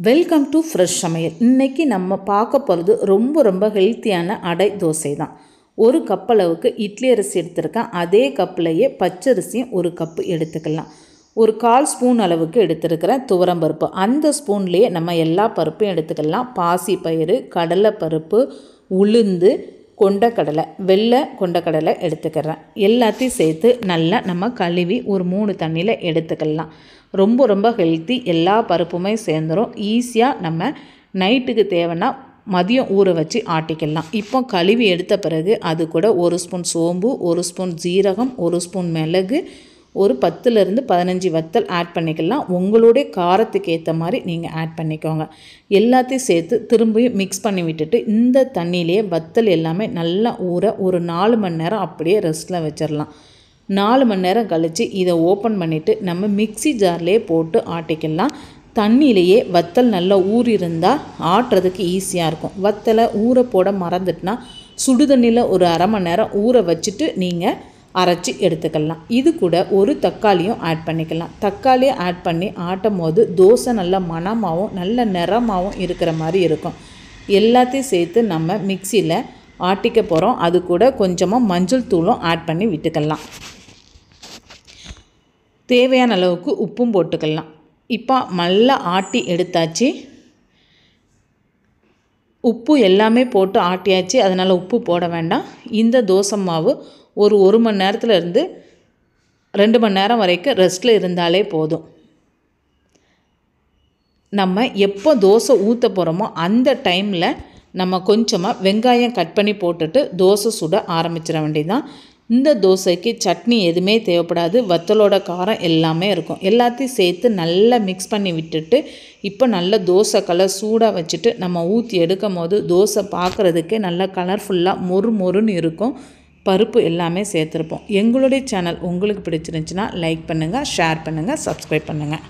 Welcome to fresh சமையல். இன்றைக்கி நம்ம பார்க்க போகிறது ரொம்ப ஹெல்த்தியான அடை தோசை தான். ஒரு கப் அளவுக்கு இட்லி அரிசி எடுத்துருக்கேன். அதே கப்லையே பச்சரிசியும் ஒரு கப்பு எடுத்துக்கலாம். ஒரு 1/4 ஸ்பூன் அளவுக்கு எடுத்துருக்கிறேன் துவரம்பருப்பு. அந்த ஸ்பூன்லேயே நம்ம எல்லா பருப்பையும் எடுத்துக்கலாம். பாசி பயிறு, கடலைப்பருப்பு, உளுந்து, கொண்டக்கடலை, வெள்ளை கொண்டக்கடலை எடுத்துக்கிறேன். எல்லாத்தையும் சேர்த்து நல்லா நம்ம கழுவி ஒரு 3 தண்ணியில் எடுத்துக்கலாம். ரொம்ப ஹெல்த்தி. எல்லா பருப்புமே சேர்ந்துடும். ஈஸியாக நம்ம நைட்டுக்கு தேவைன்னா மதியம் ஊற வச்சு ஆட்டிக்கலாம். இப்போ கழுவி எடுத்த பிறகு அது கூட 1 ஸ்பூன் சோம்பு, 1 ஸ்பூன் ஜீரகம், 1 ஸ்பூன் மிளகு, ஒரு 10லேருந்து 15 வத்தல் ஆட் பண்ணிக்கலாம். உங்களுடைய காரத்துக்கு ஏற்ற மாதிரி நீங்கள் ஆட் பண்ணிக்கோங்க. எல்லாத்தையும் சேர்த்து திரும்பியும் மிக்ஸ் பண்ணி விட்டுட்டு இந்த தண்ணியிலேயே வத்தல் எல்லாமே நல்லா ஊற ஒரு 4 மணி நேரம் அப்படியே ரெஸ்ட்டில் வச்சிடலாம். 4 மணி நேரம் கழித்து இதை ஓப்பன் பண்ணிவிட்டு நம்ம மிக்ஸி ஜார்லேயே போட்டு ஆட்டிக்கலாம். தண்ணியிலேயே வத்தல் நல்லா ஊறியிருந்தால் ஆட்டுறதுக்கு ஈஸியாக இருக்கும். வத்தலை ஊற போட மறந்துட்டுனா சுடுதண்ணியில் ஒரு அரை மணி நேரம் ஊற வச்சுட்டு நீங்கள் அரைச்சி எடுத்துக்கலாம். இது கூட ஒரு தக்காளியும் ஆட் பண்ணிக்கலாம். தக்காளியை ஆட் பண்ணி ஆட்டும் போது தோசை நல்ல மணமாகவும் நல்ல நிறமாகவும் இருக்கிற மாதிரி இருக்கும். எல்லாத்தையும் சேர்த்து நம்ம மிக்சியில் ஆட்டிக்க போகிறோம். அது கூட கொஞ்சமாக மஞ்சள் தூளும் ஆட் பண்ணி விட்டுக்கலாம். தேவையான அளவுக்கு உப்பும் போட்டுக்கலாம். இப்போ நல்லா ஆட்டி எடுத்தாச்சு. உப்பு எல்லாமே போட்டு ஆட்டியாச்சு. அதனால் உப்பு போட வேண்டாம். இந்த தோசை மாவு ஒரு மணி நேரத்தில் இருந்து 2 மணி நேரம் வரைக்கும் ரெஸ்ட்டில் இருந்தாலே போதும். நம்ம எப்போ தோசை ஊற்ற போகிறோமோ அந்த டைமில் நம்ம கொஞ்சமாக வெங்காயம் கட் பண்ணி போட்டுட்டு தோசை சுட ஆரம்பிச்சிட வேண்டியதுதான். இந்த தோசைக்கு சட்னி எதுவுமே தேவைப்படாது. வத்தலோட காரம் எல்லாமே இருக்கும். எல்லாத்தையும் சேர்த்து நல்லா மிக்ஸ் பண்ணி விட்டுட்டு இப்போ நல்ல தோசை கலர் சூடாக வச்சுட்டு நம்ம ஊற்றி எடுக்கும் போது தோசை பார்க்குறதுக்கே நல்லா கலர்ஃபுல்லாக மொறுன்னு இருக்கும். பருப்பு எல்லாமே சேர்த்துருப்போம். எங்களுடைய சேனல் உங்களுக்கு பிடிச்சிருந்துச்சுன்னா லைக் பண்ணுங்கள், ஷேர் பண்ணுங்கள், சப்ஸ்கிரைப் பண்ணுங்கள்.